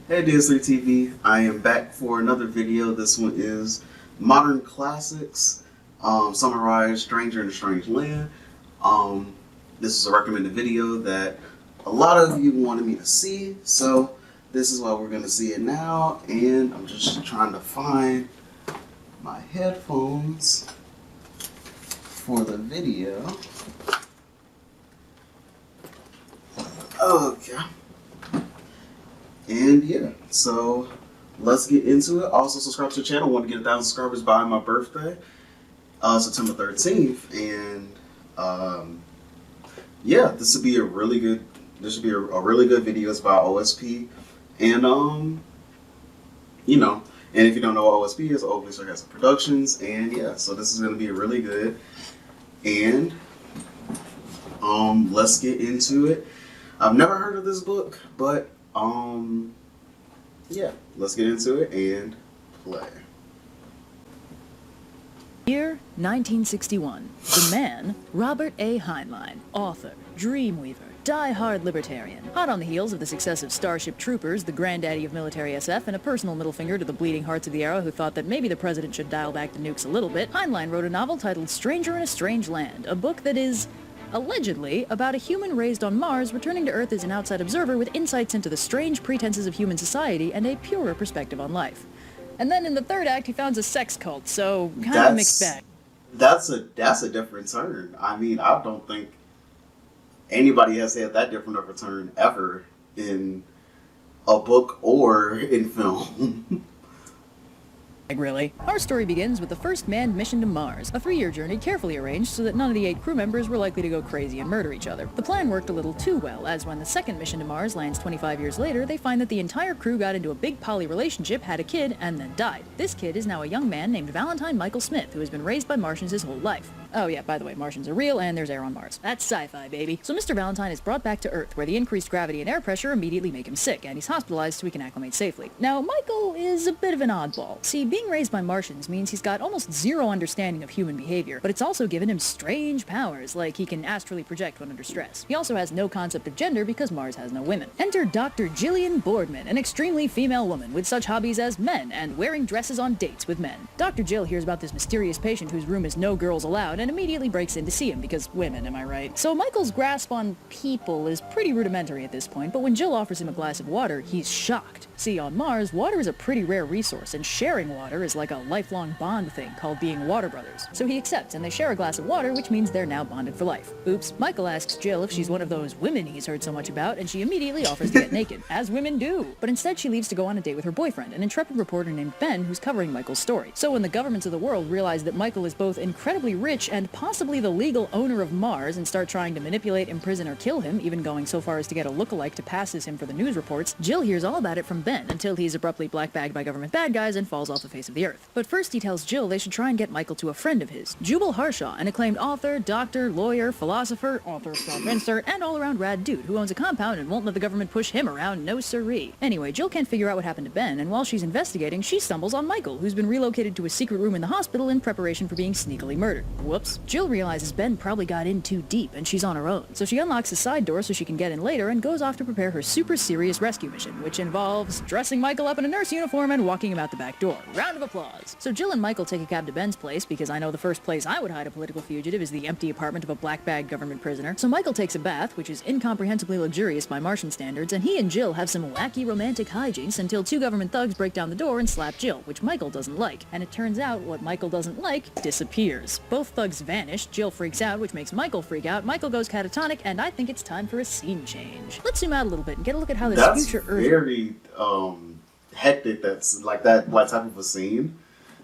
Hey DS3 TV, I am back for another video. This one is Modern Classics, Summarize Stranger in a Strange Land. This is a recommended video that a lot of you wanted me to see, so this is why we're going to see it now, and I'm just trying to find my headphones for the video. Okay. And yeah, so let's get into it. Also, subscribe to the channel. I want to get 1,000 subscribers by my birthday, September 13th. And yeah, this would be a really good. This should be a really good video. It's by OSP, and and if you don't know what OSP is, Oakley Sarcastic Productions. And yeah, so this is going to be really good. And let's get into it. I've never heard of this book, but yeah, let's get into it and play. Year 1961. The man, Robert A. Heinlein, author, dreamweaver, die-hard libertarian, hot on the heels of the success of Starship Troopers, the granddaddy of military SF, and a personal middle finger to the bleeding hearts of the era who thought that maybe the president should dial back the nukes a little bit. Heinlein wrote a novel titled Stranger in a Strange Land, a book that is allegedly about a human raised on Mars returning to Earth as an outside observer with insights into the strange pretenses of human society and a purer perspective on life. And then in the third act, he founds a sex cult, so kind of a mixed bag. That's a different turn. I mean, I don't think anybody has had that different of a turn ever in a book or in film. Really. Our story begins with the first manned mission to Mars, a 3-year journey carefully arranged so that none of the 8 crew members were likely to go crazy and murder each other. The plan worked a little too well, as when the second mission to Mars lands 25 years later, they find that the entire crew got into a big poly relationship, had a kid, and then died. This kid is now a young man named Valentine Michael Smith, who has been raised by Martians his whole life. Oh yeah, by the way, Martians are real, and there's air on Mars. That's sci-fi, baby. So Mr. Valentine is brought back to Earth, where the increased gravity and air pressure immediately make him sick, and he's hospitalized so he can acclimate safely. Now, Michael is a bit of an oddball. See, being raised by Martians means he's got almost zero understanding of human behavior, but it's also given him strange powers, like he can astrally project when under stress. He also has no concept of gender because Mars has no women. Enter Dr. Jillian Boardman, an extremely female woman with such hobbies as men and wearing dresses on dates with men. Dr. Jill hears about this mysterious patient whose room is no girls allowed and immediately breaks in to see him because women, am I right? So Michael's grasp on people is pretty rudimentary at this point, but when Jill offers him a glass of water, he's shocked. See, on Mars, water is a pretty rare resource, and sharing water is like a lifelong bond thing called being water brothers. So he accepts, and they share a glass of water, which means they're now bonded for life. Oops. Michael asks Jill if she's one of those women he's heard so much about, and she immediately offers to get naked, as women do. But instead she leaves to go on a date with her boyfriend, an intrepid reporter named Ben who's covering Michael's story. So when the governments of the world realize that Michael is both incredibly rich and possibly the legal owner of Mars and start trying to manipulate, imprison, or kill him, even going so far as to get a lookalike to pass as him for the news reports, Jill hears all about it from Ben until he's abruptly black-bagged by government bad guys and falls off the face of the earth. But first he tells Jill they should try and get Michael to a friend of his, Jubal Harshaw, an acclaimed author, doctor, lawyer, philosopher, author, self-insert, and all-around rad dude who owns a compound and won't let the government push him around, no siree. Anyway, Jill can't figure out what happened to Ben, and while she's investigating, she stumbles on Michael, who's been relocated to a secret room in the hospital in preparation for being sneakily murdered. Whoops. Jill realizes Ben probably got in too deep, and she's on her own. So she unlocks a side door so she can get in later and goes off to prepare her super serious rescue mission, which involves dressing Michael up in a nurse uniform and walking him out the back door. Round of applause. So Jill and Michael take a cab to Ben's place because I know the first place I would hide a political fugitive is the empty apartment of a black-bag government prisoner. So Michael takes a bath, which is incomprehensibly luxurious by Martian standards, and he and Jill have some wacky romantic hijinks until 2 government thugs break down the door and slap Jill, which Michael doesn't like. And it turns out what Michael doesn't like disappears. Both thugs vanish, Jill freaks out, which makes Michael freak out, Michael goes catatonic, and I think it's time for a scene change. Let's zoom out a little bit and get a look at how this future Earth... That's very, hectic. That's like that type of a scene.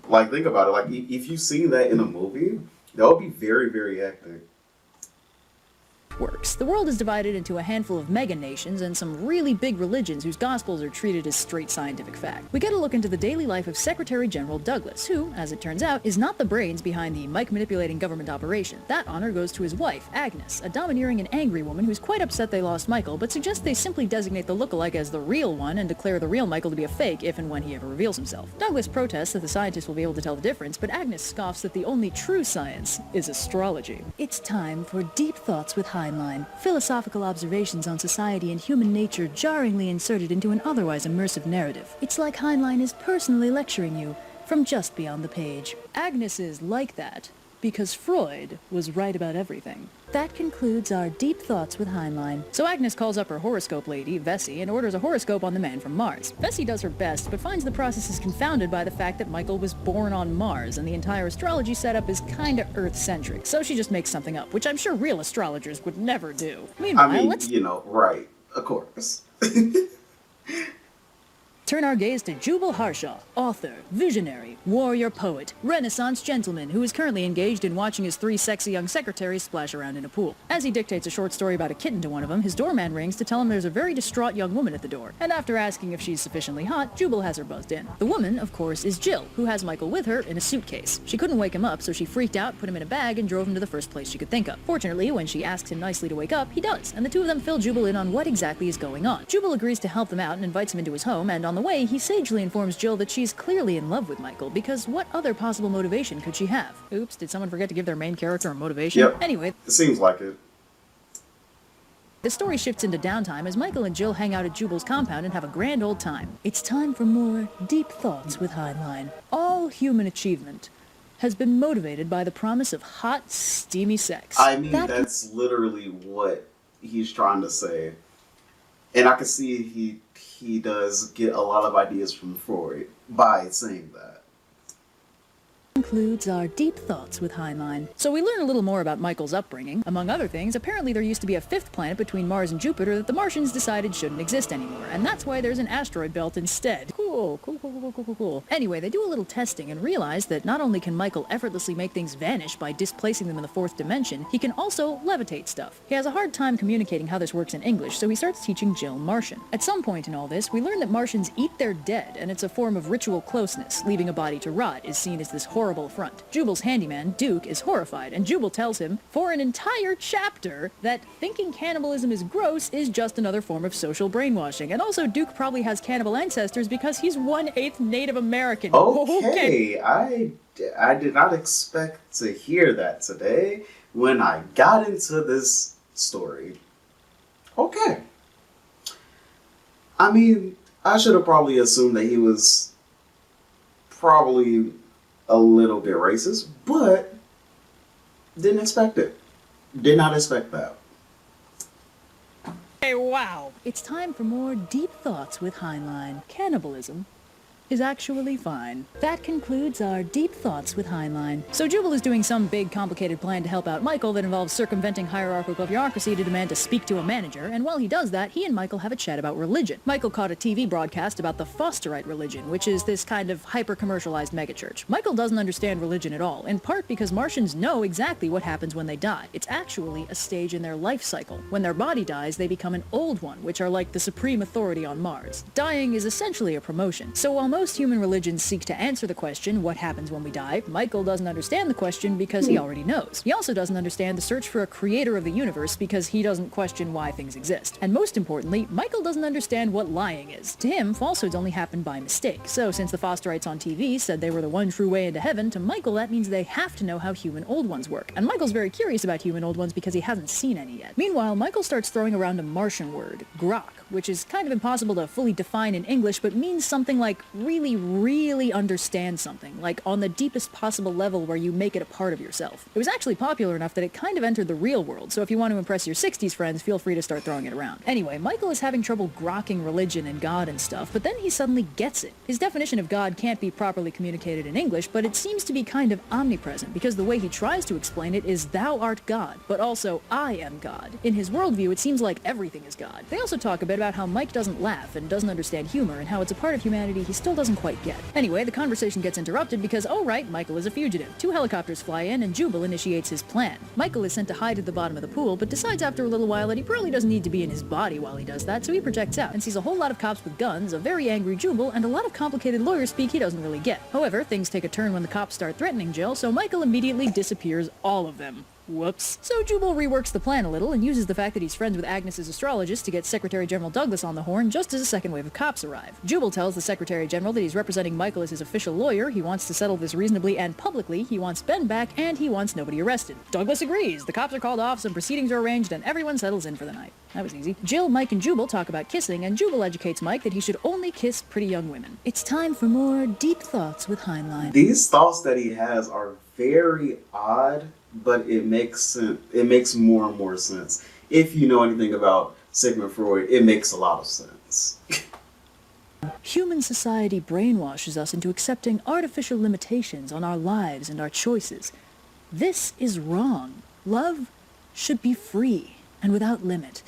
Like, think about it. Like, if you've seen that in a movie, that would be very, very hectic. works. The world is divided into a handful of mega nations and some really big religions whose gospels are treated as straight scientific fact. We get a look into the daily life of Secretary General Douglas, who, as it turns out, is not the brains behind the mic-manipulating government operation. That honor goes to his wife, Agnes, a domineering and angry woman who's quite upset they lost Michael, but suggests they simply designate the lookalike as the real one and declare the real Michael to be a fake if and when he ever reveals himself. Douglas protests that the scientists will be able to tell the difference, but Agnes scoffs that the only true science is astrology. It's time for Deep Thoughts with Heinlein, philosophical observations on society and human nature jarringly inserted into an otherwise immersive narrative. It's like Heinlein is personally lecturing you from just beyond the page. Agnes is like that because Freud was right about everything. That concludes our deep thoughts with Heinlein. So Agnes calls up her horoscope lady, Vesey, and orders a horoscope on the man from Mars. Vesey does her best, but finds the process is confounded by the fact that Michael was born on Mars, and the entire astrology setup is kinda Earth-centric. So she just makes something up, which I'm sure real astrologers would never do. Meanwhile, let's right, of course. turn our gaze to Jubal Harshaw, author, visionary, warrior poet, Renaissance gentleman who is currently engaged in watching his 3 sexy young secretaries splash around in a pool. As he dictates a short story about a kitten to one of them, his doorman rings to tell him there's a very distraught young woman at the door. And after asking if she's sufficiently hot, Jubal has her buzzed in. The woman, of course, is Jill, who has Michael with her in a suitcase. She couldn't wake him up, so she freaked out, put him in a bag, and drove him to the first place she could think of. Fortunately, when she asks him nicely to wake up, he does, and the two of them fill Jubal in on what exactly is going on. Jubal agrees to help them out and invites him into his home, and on the way, he sagely informs Jill that she's clearly in love with Michael, because what other possible motivation could she have? Oops, did someone forget to give their main character a motivation? Yep. Anyway, It seems like it. the story shifts into downtime as Michael and Jill hang out at Jubal's compound and have a grand old time. It's time for more deep thoughts with Heinlein. All human achievement has been motivated by the promise of hot, steamy sex. I mean, that's literally what he's trying to say. And I can see he does get a lot of ideas from Freud by saying that. Concludes our deep thoughts with Heinlein. So we learn a little more about Michael's upbringing. Among other things, apparently there used to be a 5th planet between Mars and Jupiter that the Martians decided shouldn't exist anymore, and that's why there's an asteroid belt instead. Cool. Anyway, they do a little testing and realize that not only can Michael effortlessly make things vanish by displacing them in the 4th dimension, he can also levitate stuff. He has a hard time communicating how this works in English, so he starts teaching Jill Martian. At some point in all this, we learn that Martians eat their dead, and it's a form of ritual closeness. Leaving a body to rot is seen as this horrible affront. Jubal's handyman, Duke, is horrified, and Jubal tells him, for an entire chapter, that thinking cannibalism is gross is just another form of social brainwashing. And also, Duke probably has cannibal ancestors because he's 1/8 Native American. Okay, I did not expect to hear that today when I got into this story. Okay. I mean, I should have probably assumed that he was probably a little bit racist, but didn't expect it. Did not expect that. Hey, wow! It's time for more deep thoughts with Heinlein. Cannibalism is actually fine. That concludes our deep thoughts with Heinlein. So Jubal is doing some big, complicated plan to help out Michael that involves circumventing hierarchical bureaucracy to demand to speak to a manager, and while he does that, he and Michael have a chat about religion. Michael caught a TV broadcast about the Fosterite religion, which is this kind of hyper-commercialized megachurch. Michael doesn't understand religion at all, in part because Martians know exactly what happens when they die. It's actually a stage in their life cycle. When their body dies, they become an old one, which are like the supreme authority on Mars. Dying is essentially a promotion. So while most human religions seek to answer the question, what happens when we die, Michael doesn't understand the question because he already knows. He also doesn't understand the search for a creator of the universe because he doesn't question why things exist. And most importantly, Michael doesn't understand what lying is. To him, falsehoods only happen by mistake. So since the Fosterites on TV said they were the one true way into heaven, to Michael that means they have to know how human old ones work. And Michael's very curious about human old ones because he hasn't seen any yet. Meanwhile, Michael starts throwing around a Martian word, grok, which is kind of impossible to fully define in English, but means something like really understand something, like on the deepest possible level where you make it a part of yourself. It was actually popular enough that it kind of entered the real world, so if you want to impress your 60s friends, feel free to start throwing it around. Anyway, Michael is having trouble grokking religion and God and stuff, but then he suddenly gets it. His definition of God can't be properly communicated in English, but it seems to be kind of omnipresent, because the way he tries to explain it is thou art God, but also I am God. In his worldview, it seems like everything is God. They also talk a bit about how Mike doesn't laugh and doesn't understand humor, and how it's a part of humanity he still doesn't quite get. Anyway, the conversation gets interrupted because, oh right, Michael is a fugitive. 2 helicopters fly in and Jubal initiates his plan. Michael is sent to hide at the bottom of the pool, but decides after a little while that he probably doesn't need to be in his body while he does that, so he projects out and sees a whole lot of cops with guns, a very angry Jubal, and a lot of complicated lawyer speak he doesn't really get. However, things take a turn when the cops start threatening Jill, so Michael immediately disappears all of them. Whoops. So Jubal reworks the plan a little and uses the fact that he's friends with Agnes's astrologist to get Secretary General Douglas on the horn just as a second wave of cops arrive. Jubal tells the Secretary General that he's representing Michael as his official lawyer, he wants to settle this reasonably and publicly, he wants Ben back, and he wants nobody arrested. Douglas agrees, the cops are called off, some proceedings are arranged, and everyone settles in for the night. That was easy. Jill, Mike, and Jubal talk about kissing, and Jubal educates Mike that he should only kiss pretty young women. It's time for more deep thoughts with Heinlein. These thoughts that he has are very odd, but it makes sense. It makes more and more sense. If you know anything about Sigmund Freud, it makes a lot of sense. Human society brainwashes us into accepting artificial limitations on our lives and our choices. This is wrong. Love should be free and without limit.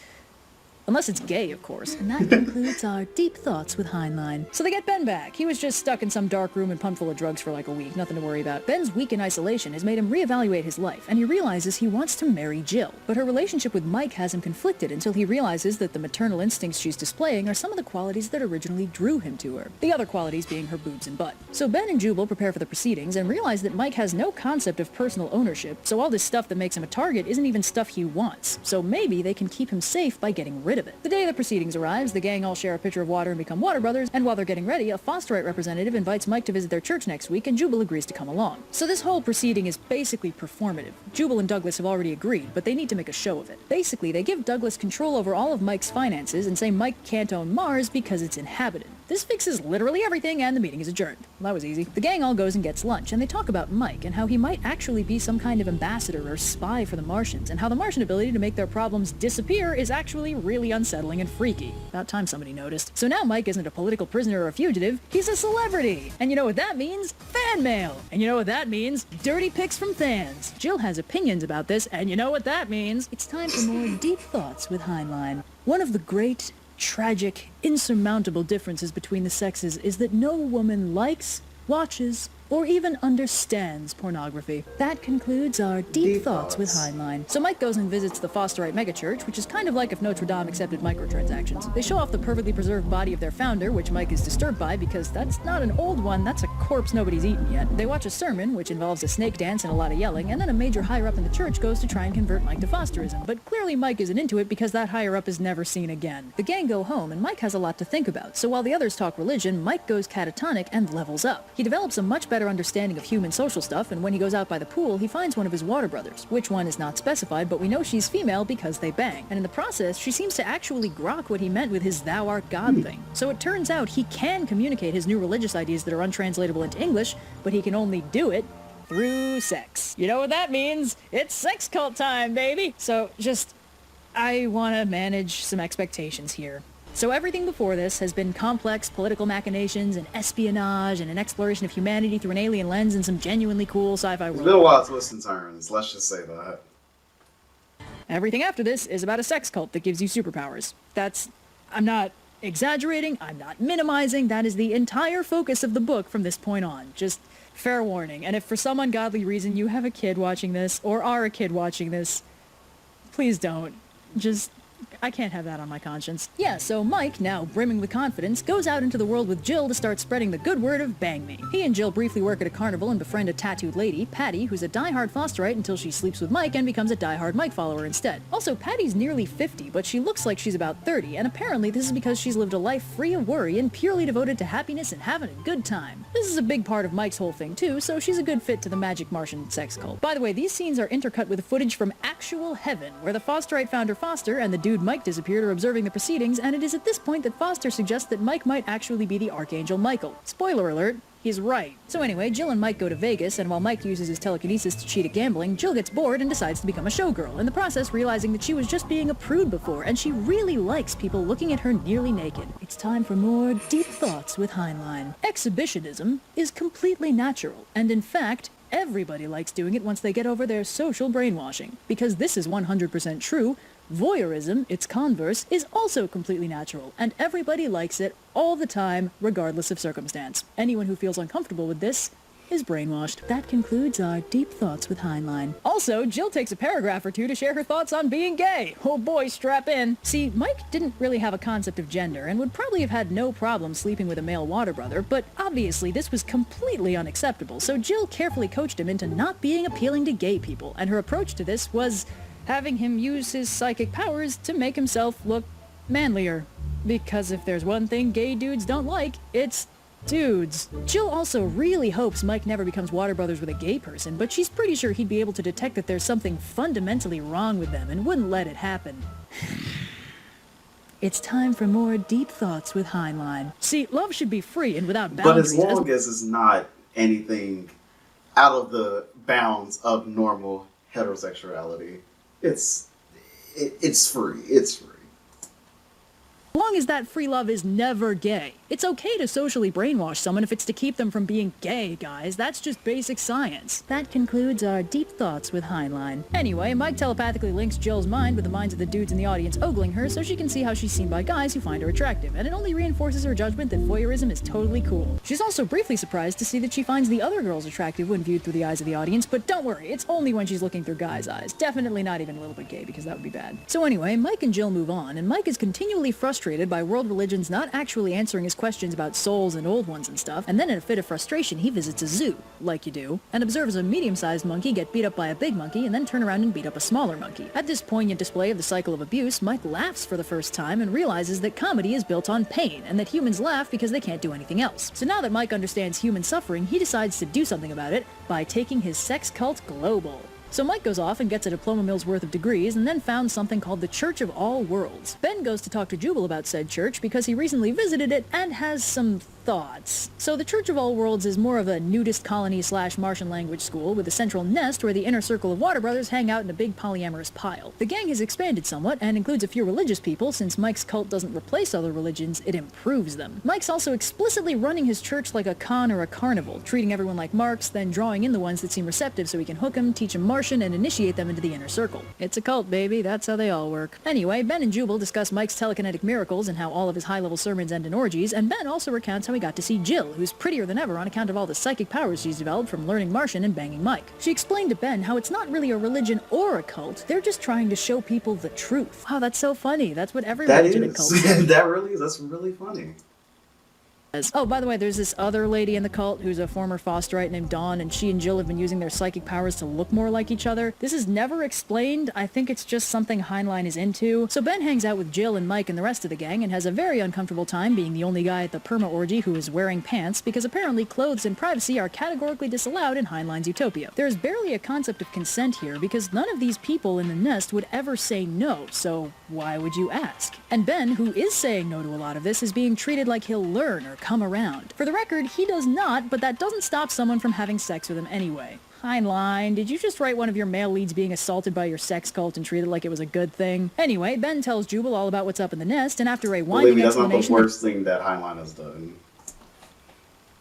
Unless it's gay, of course. And that concludes our deep thoughts with Heinlein. So they get Ben back. He was just stuck in some dark room and pumped full of drugs for like a week. Nothing to worry about. Ben's week in isolation has made him reevaluate his life, and he realizes he wants to marry Jill. But her relationship with Mike has him conflicted until he realizes that the maternal instincts she's displaying are some of the qualities that originally drew him to her. The other qualities being her boobs and butt. So Ben and Jubal prepare for the proceedings and realize that Mike has no concept of personal ownership, so all this stuff that makes him a target isn't even stuff he wants. So maybe they can keep him safe by getting rid of it. The day the proceedings arrives, the gang all share a pitcher of water and become water brothers, and while they're getting ready, a Fosterite representative invites Mike to visit their church next week, and Jubal agrees to come along. So this whole proceeding is basically performative. Jubal and Douglas have already agreed, but they need to make a show of it. Basically, they give Douglas control over all of Mike's finances and say Mike can't own Mars because it's inhabited. This fixes literally everything, and the meeting is adjourned. Well, that was easy. The gang all goes and gets lunch, and they talk about Mike and how he might actually be some kind of ambassador or spy for the Martians, and how the Martian ability to make their problems disappear is actually really unsettling and freaky. About time somebody noticed. So now Mike isn't a political prisoner or a fugitive, he's a celebrity! And you know what that means? Fan mail! And you know what that means? Dirty pics from fans! Jill has opinions about this, and you know what that means? It's time for more deep thoughts with Heinlein. One of the great, tragic, insurmountable differences between the sexes is that no woman likes, watches, or even understands pornography. That concludes our deep thoughts with Heinlein. So Mike goes and visits the Fosterite megachurch, which is kind of like if Notre Dame accepted microtransactions. They show off the perfectly preserved body of their founder, which Mike is disturbed by because that's not an old one, that's a corpse nobody's eaten yet. They watch a sermon, which involves a snake dance and a lot of yelling, and then a major higher-up in the church goes to try and convert Mike to Fosterism. But clearly Mike isn't into it because that higher-up is never seen again. The gang go home, and Mike has a lot to think about, so while the others talk religion, Mike goes catatonic and levels up. He develops a much better understanding of human social stuff, and when he goes out by the pool, he finds one of his water brothers. Which one is not specified, but we know she's female because they bang. And in the process, she seems to actually grok what he meant with his thou art God thing. So it turns out he can communicate his new religious ideas that are untranslatable into English, but he can only do it through sex. You know what that means? It's sex cult time, baby! So I want to manage some expectations here. So everything before this has been complex political machinations and espionage and an exploration of humanity through an alien lens and some genuinely cool sci-fi world. It's been a lot of twists and turns, let's just say that. Everything after this is about a sex cult that gives you superpowers. I'm not exaggerating, I'm not minimizing, that is the entire focus of the book from this point on. Just fair warning. And if for some ungodly reason you have a kid watching this, or are a kid watching this, please don't. I can't have that on my conscience. Yeah, so Mike, now brimming with confidence, goes out into the world with Jill to start spreading the good word of bang me. He and Jill briefly work at a carnival and befriend a tattooed lady, Patty, who's a diehard Fosterite until she sleeps with Mike and becomes a diehard Mike follower instead. Also, Patty's nearly 50, but she looks like she's about 30, and apparently this is because she's lived a life free of worry and purely devoted to happiness and having a good time. This is a big part of Mike's whole thing too, so she's a good fit to the magic Martian sex cult. By the way, these scenes are intercut with footage from actual heaven, where the Fosterite founder Foster and the dude Mike disappeared are observing the proceedings, and it is at this point that Foster suggests that Mike might actually be the Archangel Michael. Spoiler alert, he's right. So anyway, Jill and Mike go to Vegas, and while Mike uses his telekinesis to cheat at gambling, Jill gets bored and decides to become a showgirl, in the process realizing that she was just being a prude before, and she really likes people looking at her nearly naked. It's time for more deep thoughts with Heinlein. Exhibitionism is completely natural, and in fact, everybody likes doing it once they get over their social brainwashing. Because this is 100% true, voyeurism, its converse, is also completely natural, and everybody likes it all the time, regardless of circumstance. Anyone who feels uncomfortable with this is brainwashed. That concludes our Deep Thoughts with Heinlein. Also, Jill takes a paragraph or two to share her thoughts on being gay. Oh boy, strap in. See, Mike didn't really have a concept of gender and would probably have had no problem sleeping with a male water brother, but obviously this was completely unacceptable, so Jill carefully coached him into not being appealing to gay people, and her approach to this was having him use his psychic powers to make himself look manlier. Because if there's one thing gay dudes don't like, it's dudes. Jill also really hopes Mike never becomes water brothers with a gay person, but she's pretty sure he'd be able to detect that there's something fundamentally wrong with them and wouldn't let it happen. It's time for more Deep Thoughts with Heinlein. See, love should be free and without boundaries. But as long as it's not anything out of the bounds of normal heterosexuality, it's free. It's free. As long as that free love is never gay. It's okay to socially brainwash someone if it's to keep them from being gay, guys. That's just basic science. That concludes our Deep Thoughts with Heinlein. Anyway, Mike telepathically links Jill's mind with the minds of the dudes in the audience ogling her so she can see how she's seen by guys who find her attractive, and it only reinforces her judgment that voyeurism is totally cool. She's also briefly surprised to see that she finds the other girls attractive when viewed through the eyes of the audience, but don't worry, it's only when she's looking through guys' eyes. Definitely not even a little bit gay, because that would be bad. So anyway, Mike and Jill move on, and Mike is continually frustrated by world religions not actually answering his questions about souls and old ones and stuff, and then in a fit of frustration he visits a zoo, like you do, and observes a medium-sized monkey get beat up by a big monkey and then turn around and beat up a smaller monkey. At this poignant display of the cycle of abuse, Mike laughs for the first time and realizes that comedy is built on pain, and that humans laugh because they can't do anything else. So now that Mike understands human suffering, he decides to do something about it by taking his sex cult global. So Mike goes off and gets a diploma mill's worth of degrees and then founds something called the Church of All Worlds. Ben goes to talk to Jubal about said church because he recently visited it and has some thoughts. So the Church of All Worlds is more of a nudist colony / Martian language school with a central nest where the inner circle of water brothers hang out in a big polyamorous pile. The gang has expanded somewhat and includes a few religious people. Since Mike's cult doesn't replace other religions, it improves them. Mike's also explicitly running his church like a con or a carnival, treating everyone like marks, then drawing in the ones that seem receptive so he can hook them, teach them Martian, and initiate them into the inner circle. It's a cult, baby. That's how they all work. Anyway, Ben and Jubal discuss Mike's telekinetic miracles and how all of his high-level sermons end in orgies, and Ben also recounts how he got to see Jill, who's prettier than ever on account of all the psychic powers she's developed from learning Martian and banging Mike. She explained to Ben how it's not really a religion or a cult, they're just trying to show people the truth. Wow, that's so funny. That's what every religion and cult is. That's really funny. Oh, by the way, there's this other lady in the cult who's a former Fosterite named Dawn, and she and Jill have been using their psychic powers to look more like each other. This is never explained. I think it's just something Heinlein is into. So Ben hangs out with Jill and Mike and the rest of the gang and has a very uncomfortable time being the only guy at the perma-orgy who is wearing pants, because apparently clothes and privacy are categorically disallowed in Heinlein's utopia. There is barely a concept of consent here because none of these people in the nest would ever say no, so why would you ask? And Ben, who is saying no to a lot of this, is being treated like he'll learn or come around. For the record, he does not, but that doesn't stop someone from having sex with him anyway. Heinlein, did you just write one of your male leads being assaulted by your sex cult and treat it like it was a good thing? Anyway, Ben tells Jubal all about what's up in the nest, and after a whining explanation... That's not the worst thing that Heinlein has done.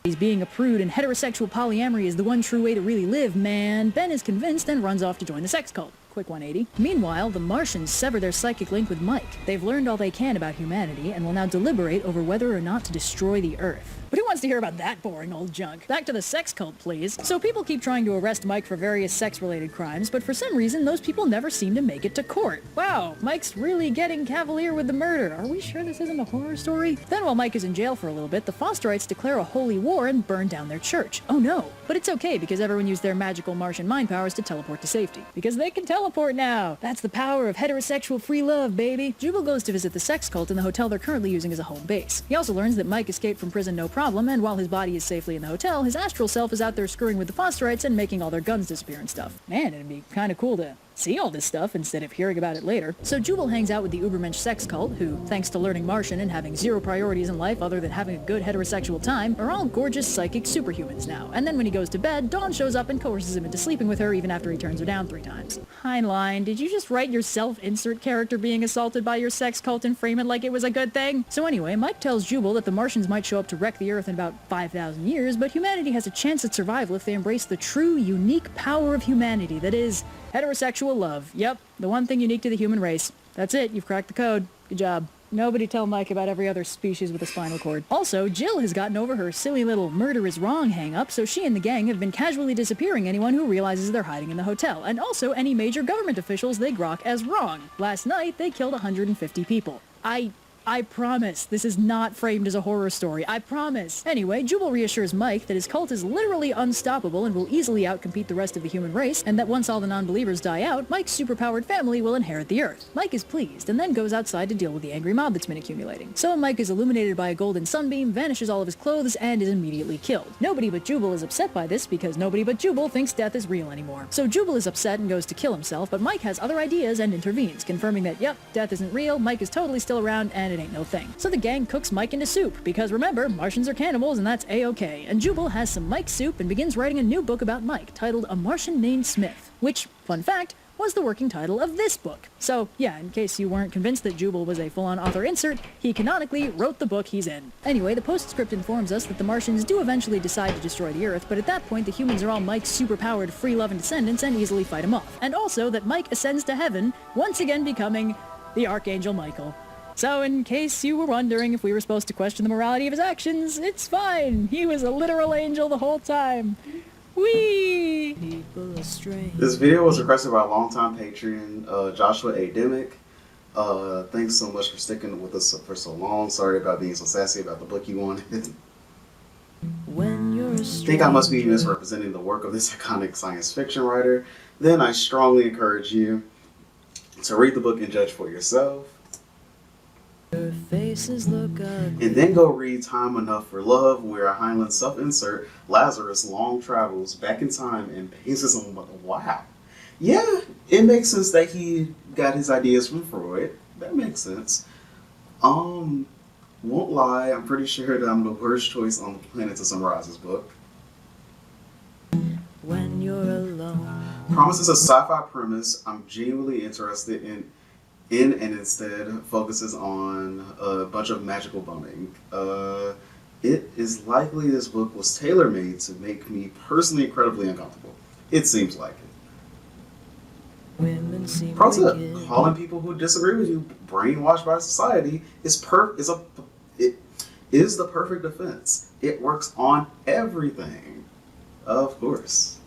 He's being a prude and heterosexual polyamory is the one true way to really live, man. Ben is convinced and runs off to join the sex cult. Quick 180. Meanwhile, the Martians sever their psychic link with Mike. They've learned all they can about humanity and will now deliberate over whether or not to destroy the Earth. But who wants to hear about that boring old junk? Back to the sex cult, please. So people keep trying to arrest Mike for various sex-related crimes, but for some reason, those people never seem to make it to court. Wow, Mike's really getting cavalier with the murder. Are we sure this isn't a horror story? Then while Mike is in jail for a little bit, the Fosterites declare a holy war and burn down their church. Oh no. But it's okay because everyone used their magical Martian mind powers to teleport to safety. Because they can teleport now. That's the power of heterosexual free love, baby. Jubal goes to visit the sex cult in the hotel they're currently using as a home base. He also learns that Mike escaped from prison no problem, and while his body is safely in the hotel, his astral self is out there screwing with the Fosterites and making all their guns disappear and stuff. Man, it'd be kinda cool to see all this stuff instead of hearing about it later. So Jubal hangs out with the Ubermensch sex cult, who, thanks to learning Martian and having zero priorities in life other than having a good heterosexual time, are all gorgeous psychic superhumans now. And then when he goes to bed, Dawn shows up and coerces him into sleeping with her even after he turns her down 3 times. Heinlein, did you just write your self-insert character being assaulted by your sex cult and frame it like it was a good thing? So anyway, Mike tells Jubal that the Martians might show up to wreck the Earth in about 5,000 years, but humanity has a chance at survival if they embrace the true, unique power of humanity, that is, heterosexual love. Yep, the one thing unique to the human race. That's it, you've cracked the code. Good job. Nobody tell Mike about every other species with a spinal cord. Also, Jill has gotten over her silly little murder is wrong hang-up, so she and the gang have been casually disappearing anyone who realizes they're hiding in the hotel, and also any major government officials they grok as wrong. Last night, they killed 150 people. I promise, this is not framed as a horror story. I promise. Anyway, Jubal reassures Mike that his cult is literally unstoppable and will easily outcompete the rest of the human race, and that once all the non-believers die out, Mike's superpowered family will inherit the Earth. Mike is pleased, and then goes outside to deal with the angry mob that's been accumulating. So Mike is illuminated by a golden sunbeam, vanishes all of his clothes, and is immediately killed. Nobody but Jubal is upset by this because nobody but Jubal thinks death is real anymore. So Jubal is upset and goes to kill himself, but Mike has other ideas and intervenes, confirming that, yep, death isn't real, Mike is totally still around, and it ain't no thing. So the gang cooks Mike into soup, because remember, Martians are cannibals and that's a-okay. And Jubal has some Mike soup and begins writing a new book about Mike, titled A Martian Named Smith, which, fun fact, was the working title of this book. So yeah, in case you weren't convinced that Jubal was a full-on author insert, he canonically wrote the book he's in. Anyway, the postscript informs us that the Martians do eventually decide to destroy the Earth, but at that point the humans are all Mike's superpowered, free-loving descendants and easily fight him off. And also that Mike ascends to heaven, once again becoming the Archangel Michael. So in case you were wondering if we were supposed to question the morality of his actions, it's fine. He was a literal angel the whole time. Whee! This video was requested by a longtime Patreon, Joshua A. Dimick. Thanks so much for sticking with us for so long. Sorry about being so sassy about the book you wanted. I think I must be misrepresenting the work of this iconic science fiction writer. Then I strongly encourage you to read the book and judge for yourself. And then go read Time Enough for Love, where Heinlein's self-insert Lazarus long travels back in time and bases on wow. Yeah, it makes sense that he got his ideas from Freud. That makes sense. Won't lie, I'm pretty sure that I'm the worst choice on the planet to summarize this book. When you're alone. Promises a sci-fi premise I'm genuinely interested in and instead focuses on a bunch of magical bumming. It is likely this book was tailor-made to make me personally incredibly uncomfortable. It seems like it. Pro tip, calling people who disagree with you brainwashed by society is the perfect defense. It works on everything. Of course.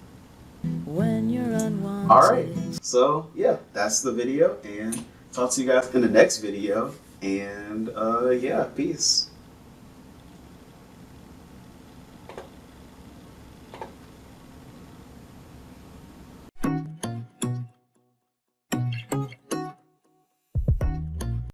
When you're unwanted. Alright, so yeah, that's the video, and talk to you guys in the next video, and yeah, peace.